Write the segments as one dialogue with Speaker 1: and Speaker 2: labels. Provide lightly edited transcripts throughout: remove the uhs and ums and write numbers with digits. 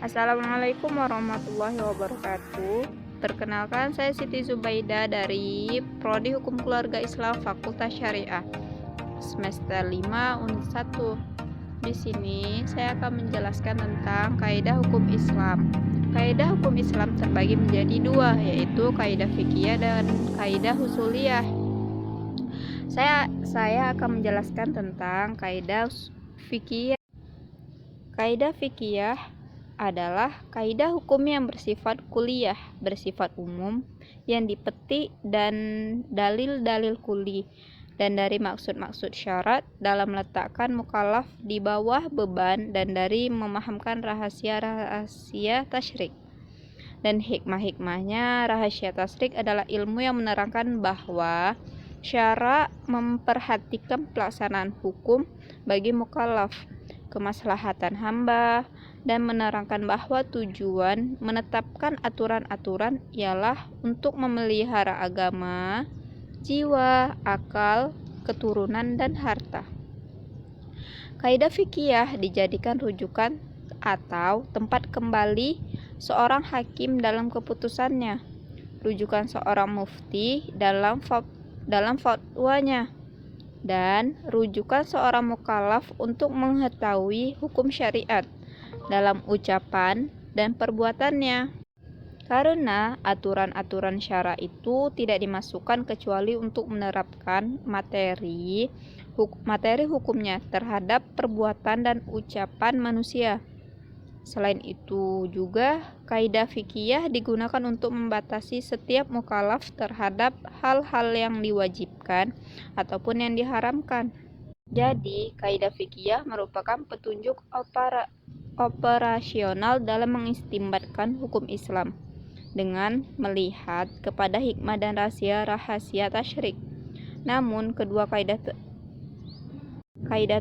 Speaker 1: Assalamualaikum warahmatullahi wabarakatuh. Perkenalkan, saya Siti Zubaida dari Prodi Hukum Keluarga Islam Fakultas Syariah semester 5 unit 1. Di sini saya akan menjelaskan tentang kaidah hukum Islam. Kaidah hukum Islam terbagi menjadi dua, yaitu kaidah fikih dan kaidah usuliyah. Saya akan menjelaskan tentang kaidah fikih. Kaidah fikih adalah kaidah hukum yang bersifat kuliah, bersifat umum, yang dipetik dan dalil-dalil kuli, dan dari maksud-maksud syarat dalam meletakkan mukallaf di bawah beban dan dari memahamkan rahasia-rahasia tasyrik. Dan hikmah-hikmahnya rahasia tasyrik adalah ilmu yang menerangkan bahwa syara memperhatikan pelaksanaan hukum bagi mukallaf, kemaslahatan hamba, dan menerangkan bahwa tujuan menetapkan aturan-aturan ialah untuk memelihara agama, jiwa, akal, keturunan, dan harta. Kaidah fikih dijadikan rujukan atau tempat kembali seorang hakim dalam keputusannya, rujukan seorang mufti dalam fatwanya, dan rujukan seorang mukallaf untuk mengetahui hukum syariat dalam ucapan dan perbuatannya. Karena aturan-aturan syara itu tidak dimasukkan kecuali untuk menerapkan materi hukumnya terhadap perbuatan dan ucapan manusia. Selain itu juga kaidah fikih digunakan untuk membatasi setiap mukallaf terhadap hal-hal yang diwajibkan ataupun yang diharamkan. Jadi, kaidah fikih merupakan petunjuk operasional dalam mengistimbatkan hukum Islam dengan melihat kepada hikmah dan rahasia tasyrik. Namun, kedua kaidah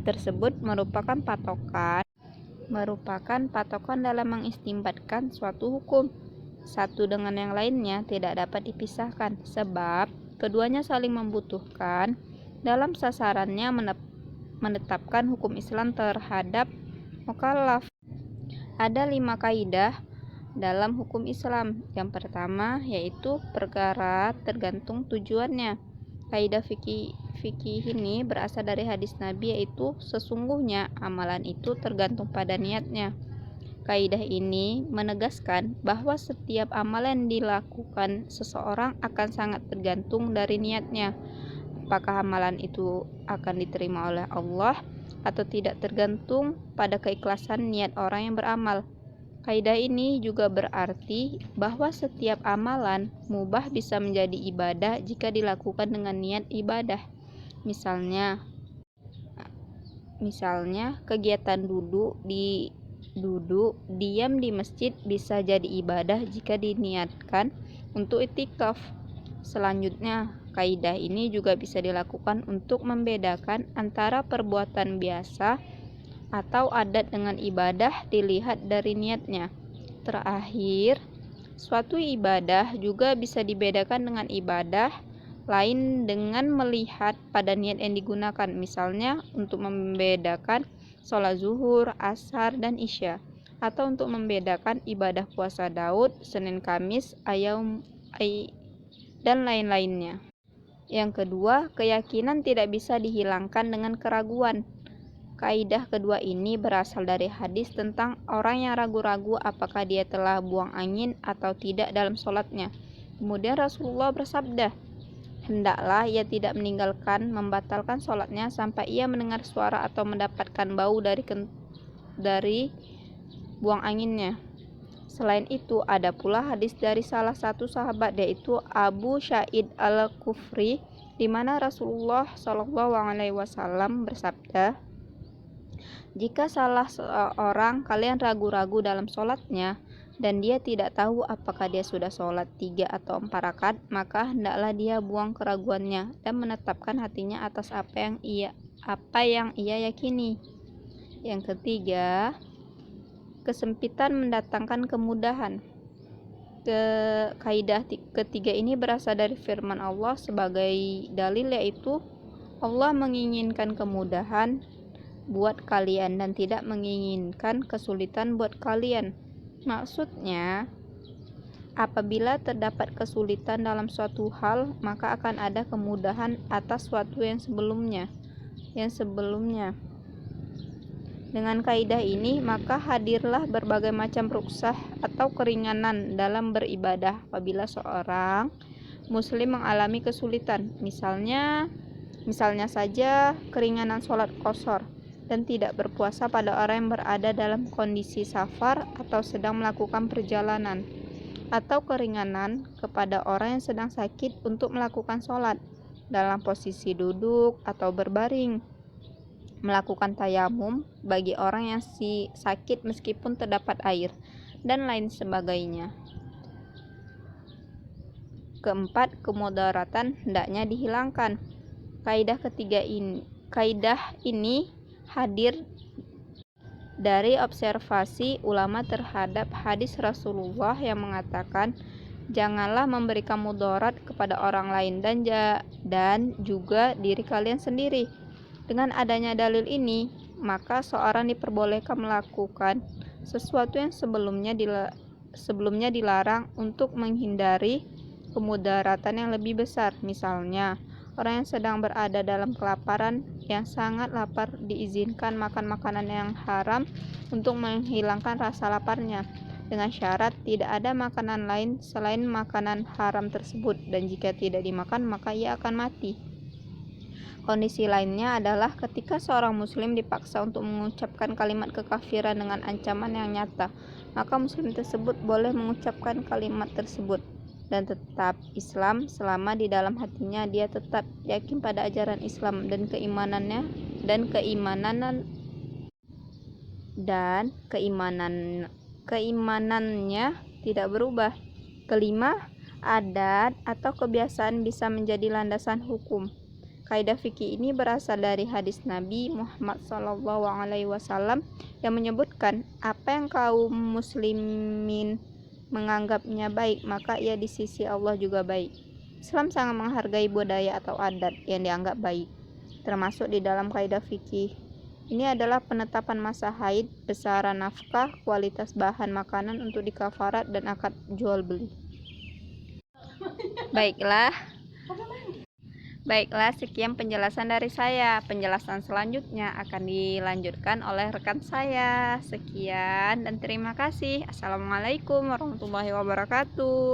Speaker 1: tersebut merupakan patokan dalam mengistimbatkan suatu hukum. Satu dengan yang lainnya tidak dapat dipisahkan, sebab keduanya saling membutuhkan dalam sasarannya menetapkan hukum Islam terhadap mukallaf. Ada 5 kaidah dalam hukum Islam. Yang pertama yaitu perkara tergantung tujuannya. Kaidah fikih ini berasal dari hadis Nabi, yaitu sesungguhnya amalan itu tergantung pada niatnya. Kaidah ini menegaskan bahwa setiap amalan yang dilakukan seseorang akan sangat tergantung dari niatnya. Apakah amalan itu akan diterima oleh Allah atau tidak, tergantung pada keikhlasan niat orang yang beramal. Kaidah ini juga berarti bahwa setiap amalan mubah bisa menjadi ibadah jika dilakukan dengan niat ibadah. Misalnya kegiatan duduk diam di masjid bisa jadi ibadah jika diniatkan untuk iktikaf. Selanjutnya, kaidah ini juga bisa dilakukan untuk membedakan antara perbuatan biasa atau adat dengan ibadah dilihat dari niatnya. Terakhir, suatu ibadah juga bisa dibedakan dengan ibadah lain dengan melihat pada niat yang digunakan. Misalnya untuk membedakan sholat zuhur, asar, dan isya, atau untuk membedakan ibadah puasa Daud, Senin, Kamis, Ayaum, dan lain-lainnya. Yang kedua, keyakinan tidak bisa dihilangkan dengan keraguan. Kaidah kedua ini berasal dari hadis tentang orang yang ragu-ragu apakah dia telah buang angin atau tidak dalam sholatnya. Kemudian Rasulullah bersabda, hendaklah ia tidak membatalkan sholatnya sampai ia mendengar suara atau mendapatkan bau dari buang anginnya. Selain itu, ada pula hadis dari salah satu sahabat, yaitu Abu Sa'id Al-Khudri, di mana Rasulullah SAW bersabda, jika salah seorang kalian ragu-ragu dalam sholatnya dan dia tidak tahu apakah dia sudah sholat 3 atau 4 rakaat, maka hendaklah dia buang keraguannya dan menetapkan hatinya atas apa yang ia yakini. Yang ketiga, kesempitan mendatangkan kemudahan. Kaidah ketiga ini berasal dari firman Allah sebagai dalil, yaitu Allah menginginkan kemudahan buat kalian dan tidak menginginkan kesulitan buat kalian. Maksudnya, apabila terdapat kesulitan dalam suatu hal, maka akan ada kemudahan atas suatu yang sebelumnya. Dengan kaidah ini, maka hadirlah berbagai macam rukhsah atau keringanan dalam beribadah apabila seorang muslim mengalami kesulitan. Misalnya saja keringanan sholat qashar dan tidak berpuasa pada orang yang berada dalam kondisi safar atau sedang melakukan perjalanan, atau keringanan kepada orang yang sedang sakit untuk melakukan sholat dalam posisi duduk atau berbaring, melakukan tayamum bagi orang yang sakit meskipun terdapat air, dan lain sebagainya. Keempat, kemudaratan hendaknya dihilangkan. Kaidah ini hadir dari observasi ulama terhadap hadis Rasulullah yang mengatakan, janganlah memberikan mudarat kepada orang lain dan juga diri kalian sendiri. Dengan adanya dalil ini, maka seorang diperbolehkan melakukan sesuatu yang sebelumnya dilarang untuk menghindari kemudaratan yang lebih besar. Misalnya, orang yang sedang berada dalam kelaparan yang sangat lapar diizinkan makan makanan yang haram untuk menghilangkan rasa laparnya, dengan syarat tidak ada makanan lain selain makanan haram tersebut, dan jika tidak dimakan maka ia akan mati. Kondisi lainnya adalah ketika seorang muslim dipaksa untuk mengucapkan kalimat kekafiran dengan ancaman yang nyata, maka muslim tersebut boleh mengucapkan kalimat tersebut dan tetap Islam selama di dalam hatinya dia tetap yakin pada ajaran Islam dan keimanannya tidak berubah. Kelima, adat atau kebiasaan bisa menjadi landasan hukum. Kaidah fikih ini berasal dari hadis Nabi Muhammad SAW yang menyebutkan, apa yang kaum muslimin menganggapnya baik, maka ia di sisi Allah juga baik. Islam sangat menghargai budaya atau adat yang dianggap baik, termasuk di dalam kaidah fikih. Ini adalah penetapan masa haid, besaran nafkah, kualitas bahan makanan untuk dikafarat, dan akad jual beli. Baiklah, sekian penjelasan dari saya. Penjelasan selanjutnya akan dilanjutkan oleh rekan saya. Sekian dan terima kasih. Assalamualaikum warahmatullahi wabarakatuh.